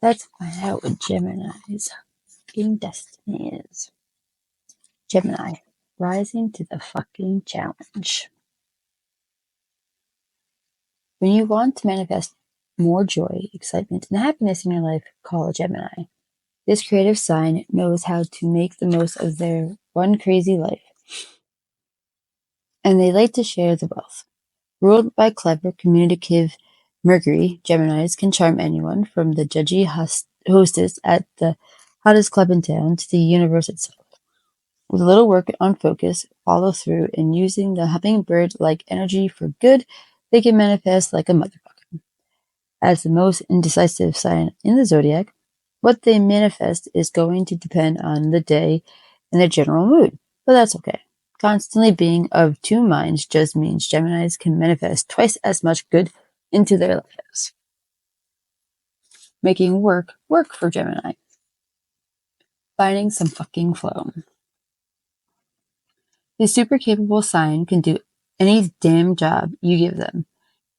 Let's find out what Gemini's fucking destiny is. Gemini, rising to the fucking challenge. When you want to manifest more joy, excitement, and happiness in your life, call a Gemini. This creative sign knows how to make the most of their one crazy life, and they like to share the wealth. Ruled by clever, communicative Mercury, Geminis can charm anyone from the judgy hostess at the hottest club in town to the universe itself. With a little work on focus, follow through, and using the hummingbird-like energy for good, they can manifest like a motherfucker. As the most indecisive sign in the zodiac, what they manifest is going to depend on the day and their general mood, but that's okay. Constantly being of two minds just means Geminis can manifest twice as much good into their lives. Making work for Gemini. Finding some fucking flow. The super capable sign can do any damn job you give them.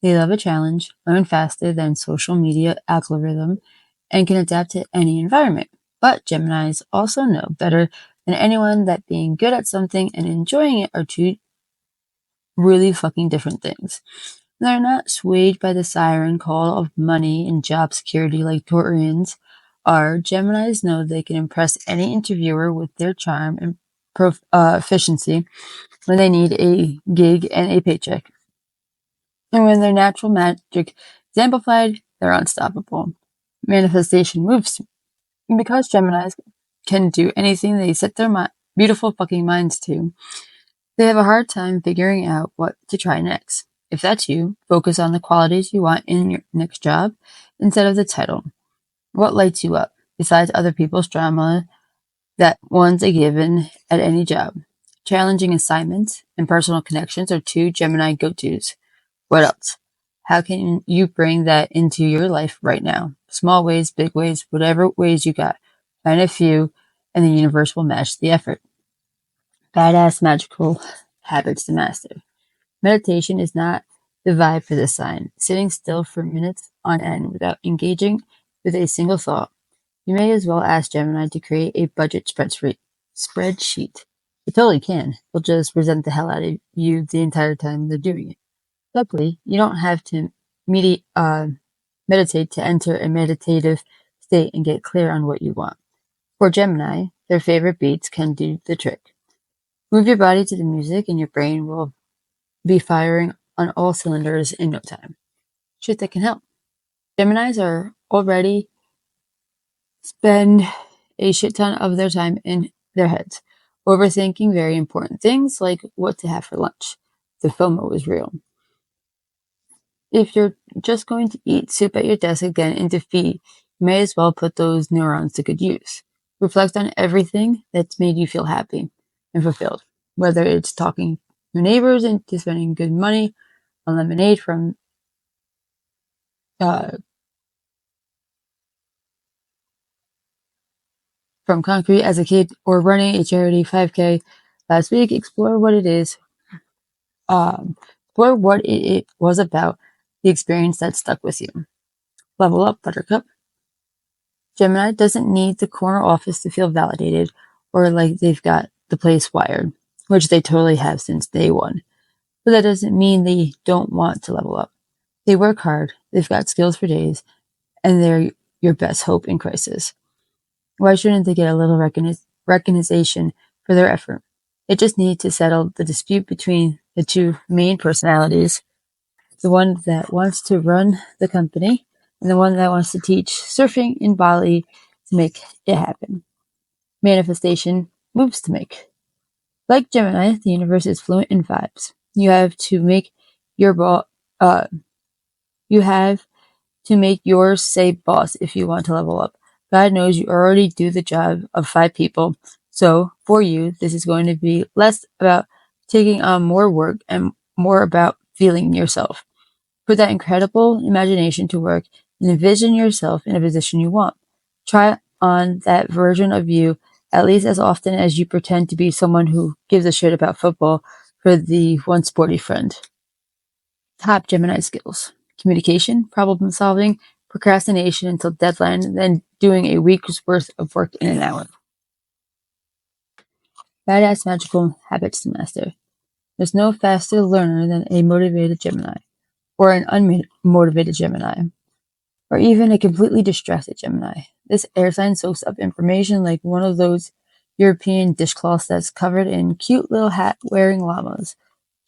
They love a challenge, learn faster than social media algorithm, and can adapt to any environment. But Geminis also know better than anyone that being good at something and enjoying it are two really fucking different things. They're not swayed by the siren call of money and job security like Taurians are. Geminis know they can impress any interviewer with their charm and efficiency when they need a gig and a paycheck. And when their natural magic is amplified, they're unstoppable. Manifestation moves. And because Geminis can do anything they set their beautiful fucking minds to, they have a hard time figuring out what to try next. If that's you, focus on the qualities you want in your next job instead of the title. What lights you up, besides other people's drama that one's a given at any job? Challenging assignments and personal connections are two Gemini go-tos. What else? How can you bring that into your life right now? Small ways, big ways, whatever ways you got. Find a few, and the universe will match the effort. Badass magical habits to master. Meditation is not the vibe for this sign. Sitting still for minutes on end without engaging with a single thought. You may as well ask Gemini to create a budget spreadsheet. It totally can. They'll just resent the hell out of you the entire time they're doing it. Luckily, you don't have to meditate to enter a meditative state and get clear on what you want. For Gemini, their favorite beats can do the trick. Move your body to the music and your brain will be firing on all cylinders in no time. Shit that can help. Geminis are already spend a shit ton of their time in their heads, overthinking very important things like what to have for lunch. The FOMO is real. If you're just going to eat soup at your desk again in defeat, you may as well put those neurons to good use. Reflect on everything that's made you feel happy and fulfilled, whether it's talking to neighbors into spending good money on lemonade from concrete as a kid or running a charity 5K last week. Explore what it is. Explore what it was about the experience that stuck with you. Level up, Buttercup. Gemini doesn't need the corner office to feel validated or like they've got the place wired, which they totally have since day one. But that doesn't mean they don't want to level up. They work hard, they've got skills for days, and they're your best hope in crisis. Why shouldn't they get a little recognition for their effort? They just need to settle the dispute between the two main personalities, the one that wants to run the company and the one that wants to teach surfing in Bali to make it happen. Manifestation moves to make. Like Gemini, the universe is fluent in vibes. You have to make yours say boss if you want to level up. God knows you already do the job of 5 people. So for you, this is going to be less about taking on more work and more about feeling yourself. Put that incredible imagination to work and envision yourself in a position you want. Try on that version of you at least as often as you pretend to be someone who gives a shit about football for the one sporty friend. Top Gemini skills: communication, problem solving, procrastination until deadline than doing a week's worth of work in an hour. Badass magical habits to master. There's no faster learner than a motivated Gemini, or an unmotivated Gemini, or even a completely distracted Gemini. This air sign soaks up information like one of those European dishcloths that's covered in cute little hat-wearing llamas.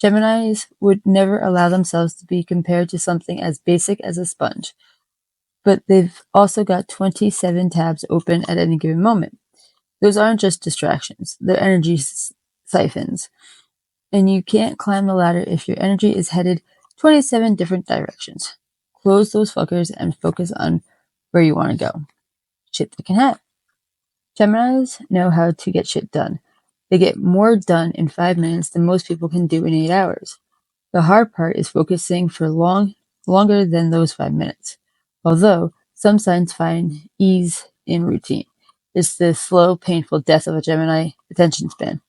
Geminis would never allow themselves to be compared to something as basic as a sponge, but they've also got 27 tabs open at any given moment. Those aren't just distractions, they're energy siphons. And you can't climb the ladder if your energy is headed 27 different directions. Close those fuckers and focus on where you want to go. Shit they can have. Geminis know how to get shit done. They get more done in 5 minutes than most people can do in 8 hours. The hard part is focusing for longer than those 5 minutes. Although some signs find ease in routine. It's the slow, painful death of a Gemini attention span.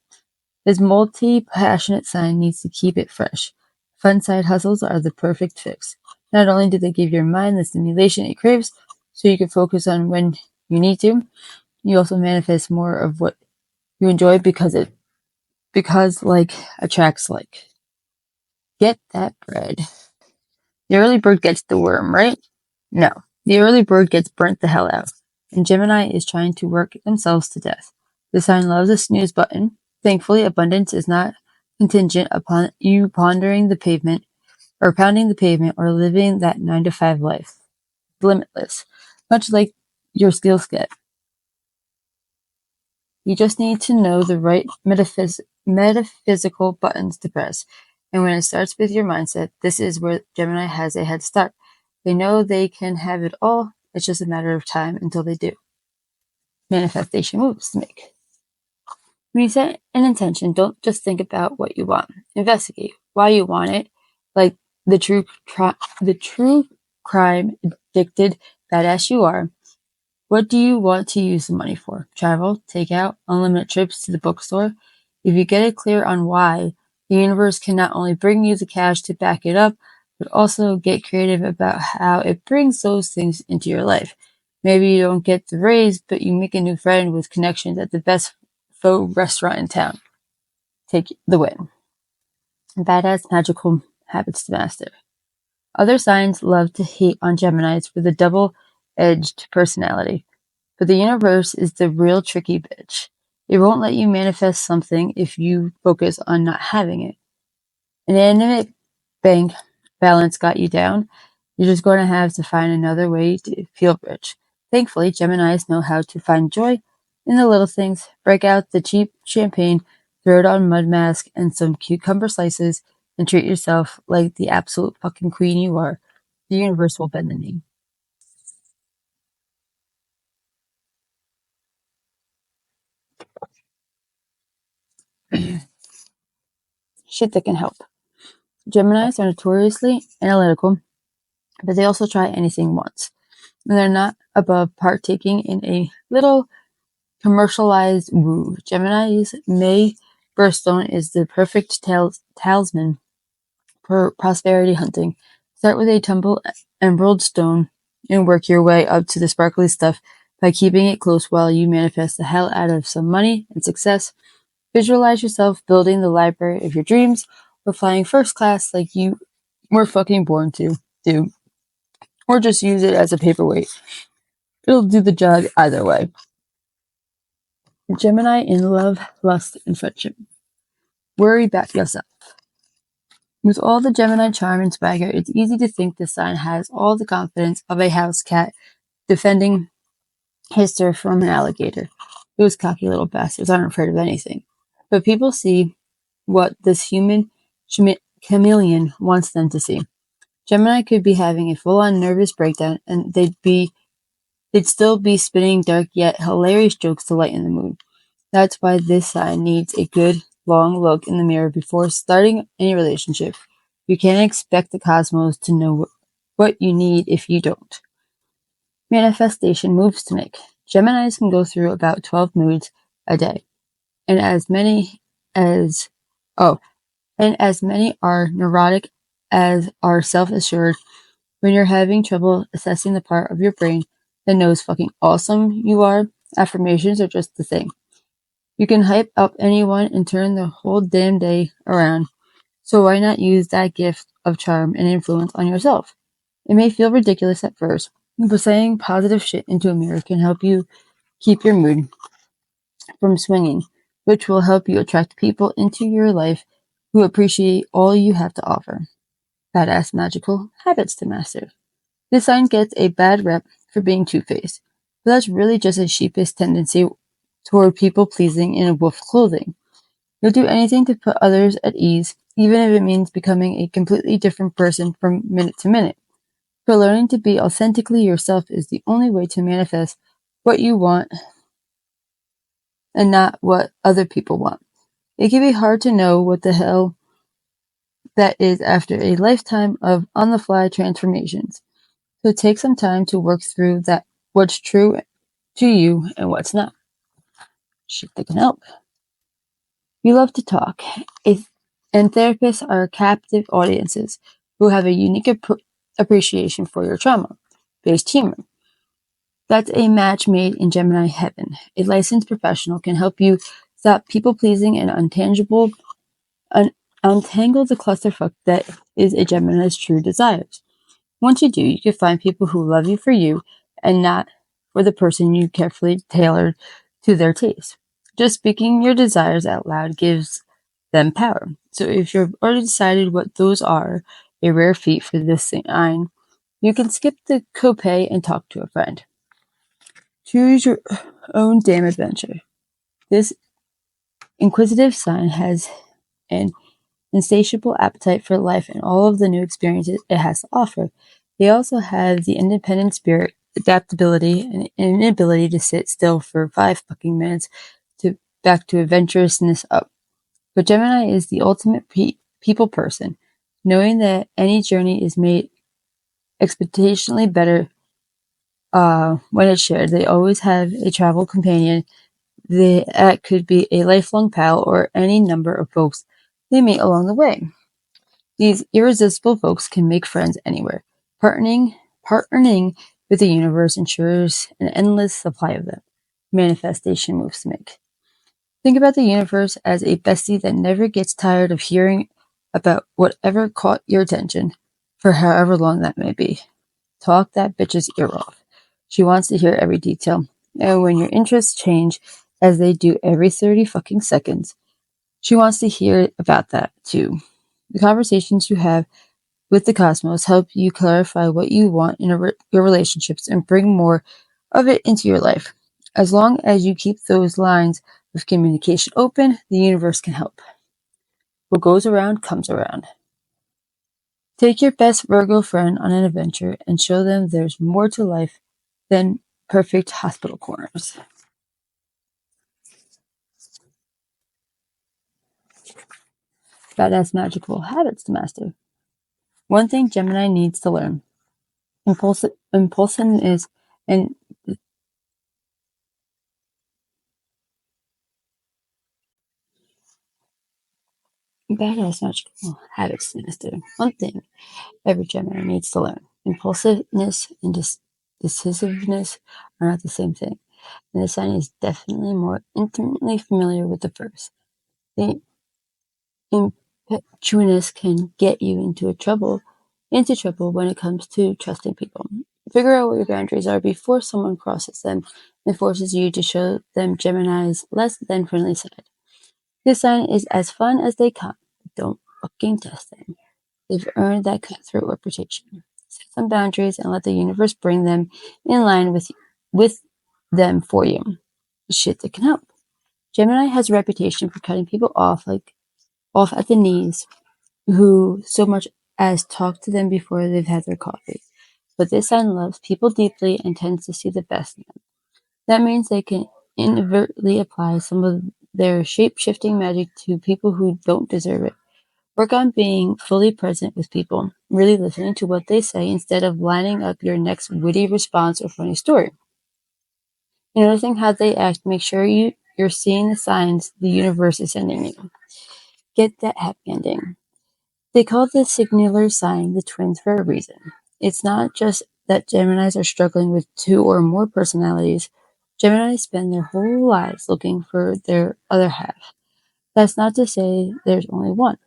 This multi-passionate sign needs to keep it fresh. Fun side hustles are the perfect fix. Not only do they give your mind the stimulation it craves, so you can focus on when you need to, you also manifest more of what you enjoy because like attracts like. Get that bread. The early bird gets the worm, right? No. The early bird gets burnt the hell out. And Gemini is trying to work themselves to death. The sign loves a snooze button. Thankfully, abundance is not contingent upon you pounding the pavement or living that 9-to-5 life. Limitless. Much like your skill set. You just need to know the right metaphysical buttons to press. And when it starts with your mindset, this is where Gemini has a head start. They know they can have it all. It's just a matter of time until they do. Manifestation moves to make. When you set an intention, don't just think about what you want. Investigate why you want it, like the true crime addicted badass you are. What do you want to use the money for? Travel, takeout, unlimited trips to the bookstore? If you get it clear on why, the universe can not only bring you the cash to back it up, but also get creative about how it brings those things into your life. Maybe you don't get the raise, but you make a new friend with connections at the best faux restaurant in town. Take the win. Badass magical habits to master. Other signs love to hate on Geminis with a double-edged personality. But the universe is the real tricky bitch. It won't let you manifest something if you focus on not having it. An inanimate bank balance got you down. You're just going to have to find another way to feel rich. Thankfully, Geminis know how to find joy in the little things. Break out the cheap champagne, throw it on mud mask and some cucumber slices, and treat yourself like the absolute fucking queen you are. The universe will bend the knee. Shit that can help. Geminis are notoriously analytical, but they also try anything once. And they're not above partaking in a little commercialized woo. Gemini's May birthstone is the perfect talisman for prosperity hunting. Start with a tumble emerald stone and work your way up to the sparkly stuff by keeping it close while you manifest the hell out of some money and success. Visualize yourself building the library of your dreams or flying first class like you were fucking born to do. Or just use it as a paperweight. It'll do the job either way. Gemini in love, lust, and friendship. Worry about yourself. With all the Gemini charm and swagger, it's easy to think the sign has all the confidence of a house cat defending his turf from an alligator. Those cocky little bastards aren't afraid of anything. But people see what this human chameleon wants them to see. Gemini could be having a full-on nervous breakdown and they'd still be spinning dark yet hilarious jokes to lighten the mood. That's why this sign needs a good, long look in the mirror before starting any relationship. You can't expect the cosmos to know what you need if you don't. Manifestation moves to make. Geminis can go through about 12 moods a day, and as many are neurotic as are self-assured, When you're having trouble assessing the part of your brain that knows fucking awesome you are, affirmations are just the thing. You can hype up anyone and turn the whole damn day around. So why not use that gift of charm and influence on yourself? It may feel ridiculous at first, but saying positive shit into a mirror can help you keep your mood from swinging, which will help you attract people into your life who appreciate all you have to offer. Badass magical habits to master. This sign gets a bad rep for being two-faced, but that's really just a sheepish tendency toward people pleasing in wolf clothing. You'll do anything to put others at ease, even if it means becoming a completely different person from minute to minute. For learning to be authentically yourself is the only way to manifest what you want and not what other people want. It can be hard to know what the hell that is after a lifetime of on-the-fly transformations. So take some time to work through that what's true to you and what's not. Shit that can help. You love to talk, and therapists are captive audiences who have a unique appreciation for your trauma-based humor. That's a match made in Gemini heaven. A licensed professional can help you stop people-pleasing and untangle the clusterfuck that is a Gemini's true desires. Once you do, you can find people who love you for you and not for the person you carefully tailored to their taste. Just speaking your desires out loud gives them power. So if you've already decided what those are, a rare feat for this sign, you can skip the copay and talk to a friend. Choose your own damn adventure. This inquisitive sign has an insatiable appetite for life and all of the new experiences it has to offer. They also have the independent spirit, adaptability, and an inability to sit still for 5 fucking minutes to back to adventurousness up. But Gemini is the ultimate people person, knowing that any journey is made exponentially better when it's shared. They always have a travel companion that could be a lifelong pal or any number of folks they meet along the way. These irresistible folks can make friends anywhere. Partnering with the universe ensures an endless supply of them. Manifestation moves to make. Think about the universe as a bestie that never gets tired of hearing about whatever caught your attention, for however long that may be. Talk that bitch's ear off. She wants to hear every detail. And when your interests change, as they do every 30 fucking seconds, she wants to hear about that too. The conversations you have with the cosmos help you clarify what you want in your relationships and bring more of it into your life. As long as you keep those lines of communication open, the universe can help. What goes around comes around. Take your best Virgo friend on an adventure and show them there's more to life than perfect hospital corners. Badass magical habits to master. One thing Gemini needs to learn. Impulsiveness and badass magical habits to master. One thing every Gemini needs to learn. Impulsiveness and decisiveness are not the same thing, and the sign is definitely more intimately familiar with the first. The impetuousness can get you into trouble when it comes to trusting people. Figure out what your boundaries are before someone crosses them and forces you to show them Gemini's less than friendly side. This sign is as fun as they come. Don't fucking test them. They've earned that cutthroat reputation. Set some boundaries and let the universe bring them in line with them for you. Shit that can help. Gemini has a reputation for cutting people off at the knees who so much as talk to them before they've had their coffee. But this sign loves people deeply and tends to see the best in them. That means they can inadvertently apply some of their shape-shifting magic to people who don't deserve it. Work on being fully present with people, really listening to what they say instead of lining up your next witty response or funny story. And noticing how they act, make sure you're seeing the signs the universe is sending you. Get that happy ending. They call the signaler sign the twins for a reason. It's not just that Geminis are struggling with two or more personalities. Geminis spend their whole lives looking for their other half. That's not to say there's only one.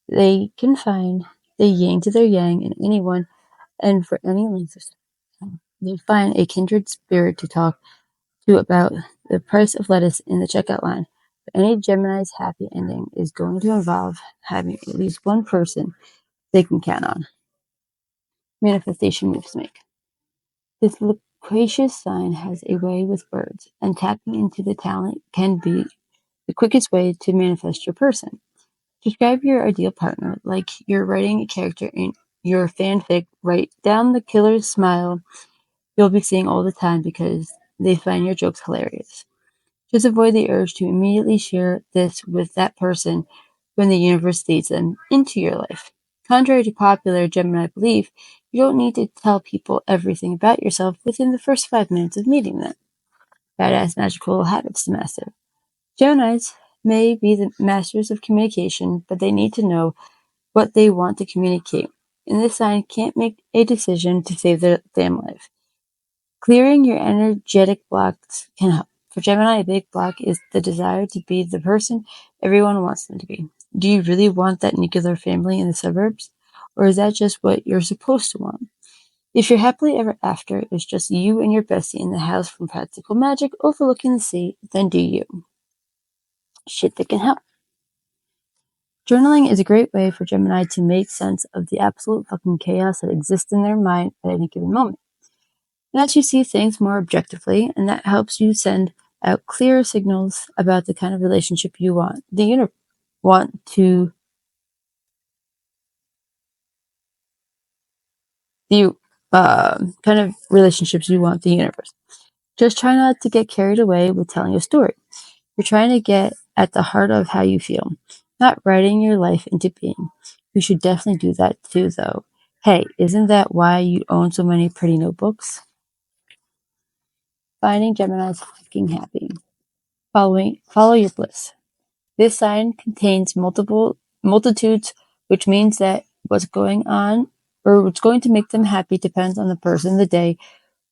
They can find the yin to their yang in anyone and for any length of time. They find a kindred spirit to talk to about the price of lettuce in the checkout line. But any Gemini's happy ending is going to involve having at least one person they can count on. Manifestation moves to make. This loquacious sign has a way with words, and tapping into the talent can be the quickest way to manifest your person. Describe your ideal partner like you're writing a character in your fanfic. Write down the killer smile you'll be seeing all the time because they find your jokes hilarious. Just avoid the urge to immediately share this with that person when the universe leads them into your life. Contrary to popular Gemini belief, you don't need to tell people everything about yourself within the first 5 minutes of meeting them. Badass magical habits to master. Geminis may be the masters of communication, but they need to know what they want to communicate. And this sign can't make a decision to save their damn life. Clearing your energetic blocks can help. For Gemini, a big block is the desire to be the person everyone wants them to be. Do you really want that nuclear family in the suburbs? Or is that just what you're supposed to want? If your happily ever after is just you and your bestie in the house from Practical Magic overlooking the sea, then do you. Shit that can help. Journaling is a great way for Gemini to make sense of the absolute fucking chaos that exists in their mind at any given moment. It lets you see things more objectively, and that helps you send out clearer signals about the kind of relationship you want. The kind of relationships you want the universe. Just try not to get carried away with telling a story. You're trying to get at the heart of how you feel, not writing your life into being. You should definitely do that too, though. Hey, isn't that why you own so many pretty notebooks? Finding Gemini's fucking happy. Follow your bliss. This sign contains multitudes, which means that what's going on or what's going to make them happy depends on the person, the day,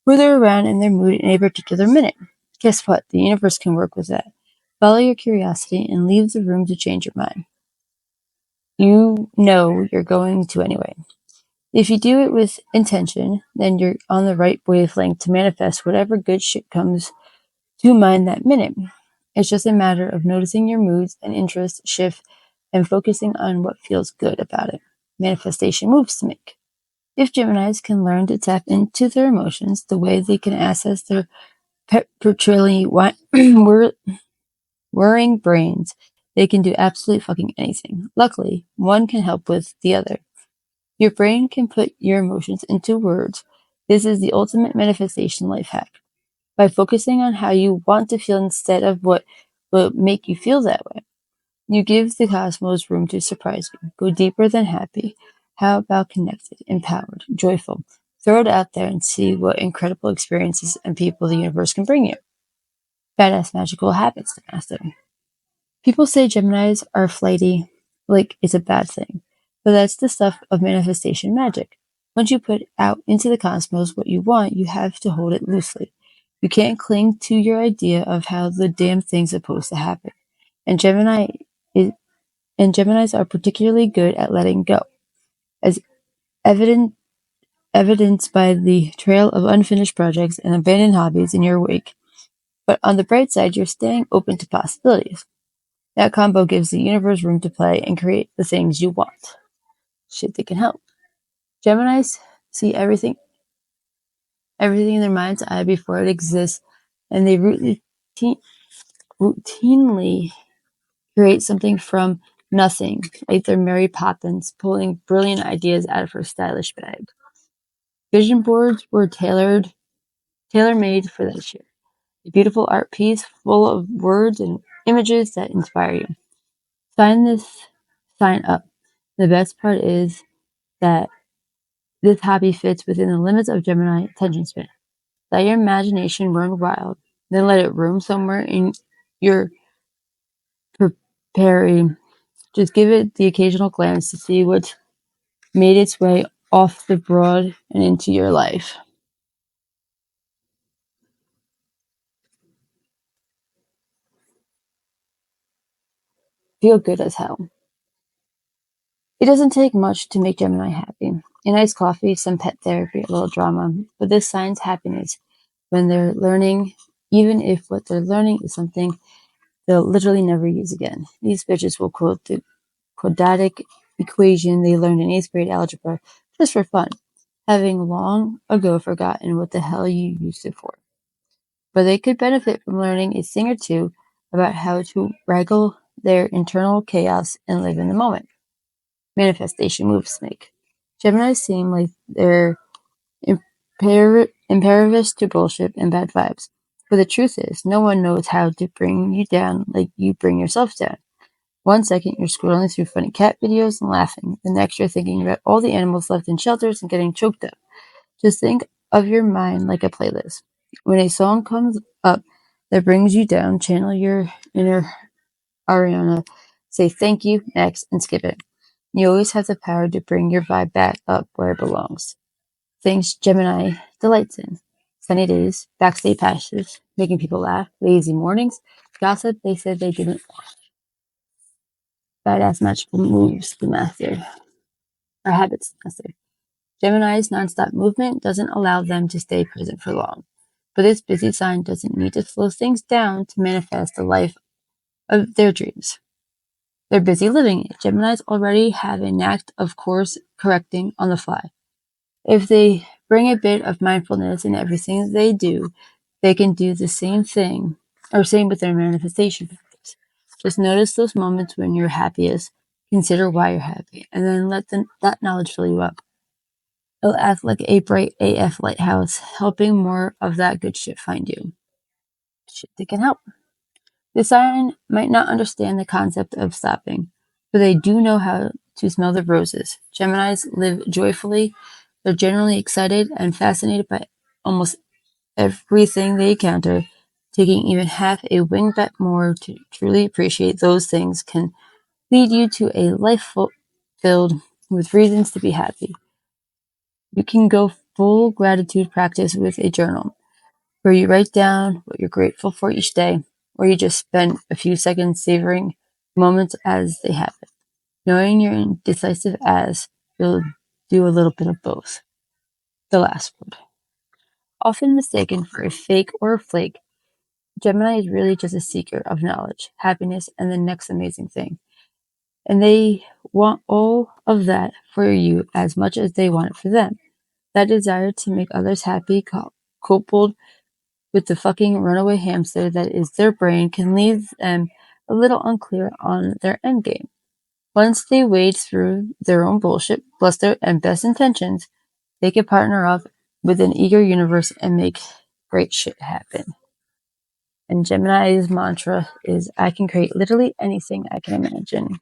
where they're around, and their mood in a particular minute. Guess what? The universe can work with that. Follow your curiosity and leave the room to change your mind. You know you're going to anyway. If you do it with intention, then you're on the right wavelength to manifest whatever good shit comes to mind that minute. It's just a matter of noticing your moods and interests shift and focusing on what feels good about it. Manifestation moves to make. If Geminis can learn to tap into their emotions the way they can access their perpetually worrying brains, they can do absolutely fucking anything. Luckily, one can help with the other. Your brain can put your emotions into words. This is the ultimate manifestation life hack. By focusing on how you want to feel instead of what will make you feel that way, you give the cosmos room to surprise you. Go deeper than happy. How about connected, empowered, joyful? Throw it out there and see what incredible experiences and people the universe can bring you. Badass magical habits to master. People say Geminis are flighty, like it's a bad thing, but that's the stuff of manifestation magic. Once you put out into the cosmos what you want, you have to hold it loosely. You can't cling to your idea of how the damn thing's supposed to happen. And is, Geminis are particularly good at letting go, as evidenced by the trail of unfinished projects and abandoned hobbies in your wake. But on the bright side, you're staying open to possibilities. That combo gives the universe room to play and create the things you want. Shit that can help. Geminis see everything in their mind's eye before it exists, and they routinely create something from nothing, like they're Mary Poppins pulling brilliant ideas out of her stylish bag. Vision boards were tailor-made for that shit. A beautiful art piece full of words and images that inspire you. Sign up. The best part is that this hobby fits within the limits of Gemini attention span. Let your imagination run wild, then let it roam somewhere in your preparing. Just give it the occasional glance to see what's made its way off the broad and into your life. Feel good as hell. It doesn't take much to make Gemini happy. A nice coffee, some pet therapy, a little drama. But this signs happiness when they're learning, even if what they're learning is something they'll literally never use again. These bitches will quote the quadratic equation they learned in 8th grade algebra just for fun, having long ago forgotten what the hell you used it for. But they could benefit from learning a thing or two about how to wrangle their internal chaos and live in the moment. Manifestation moves make. Geminis seem like they're impervious to bullshit and bad vibes. But the truth is, no one knows how to bring you down like you bring yourself down. One second you're scrolling through funny cat videos and laughing. The next you're thinking about all the animals left in shelters and getting choked up. Just think of your mind like a playlist. When a song comes up that brings you down, channel your inner Ariana, say thank you, next, and skip it. You always have the power to bring your vibe back up where it belongs. Things Gemini delights in. Sunny days, backstage passes, making people laugh, lazy mornings, gossip they said they didn't want, badass magical moves the master, or habits master. Gemini's nonstop movement doesn't allow them to stay present for long. But this busy sign doesn't need to slow things down to manifest the life of their dreams. They're busy living it. Geminis already have a knack of course correcting on the fly. If they bring a bit of mindfulness in everything they do, they can do the same thing, or same with their manifestation practice. Just notice those moments when you're happiest, consider why you're happy, and then let that knowledge fill you up. It'll act like a bright AF lighthouse, helping more of that good shit find you. Shit that can help. The sign might not understand the concept of stopping, but they do know how to smell the roses. Geminis live joyfully. They're generally excited and fascinated by almost everything they encounter. Taking even half a wingbat more to truly appreciate those things can lead you to a life filled with reasons to be happy. You can go full gratitude practice with a journal, where you write down what you're grateful for each day, or you just spend a few seconds savoring moments as they happen. Knowing you're indecisive as you'll do a little bit of both. The last word. Often mistaken for a fake or a flake, Gemini is really just a seeker of knowledge, happiness, and the next amazing thing. And they want all of that for you as much as they want it for them. That desire to make others happy, coupled with the fucking runaway hamster that is their brain, can leave them a little unclear on their endgame. Once they wade through their own bullshit, bluster, and best intentions, they can partner up with an eager universe and make great shit happen. And Gemini's mantra is I can create literally anything I can imagine.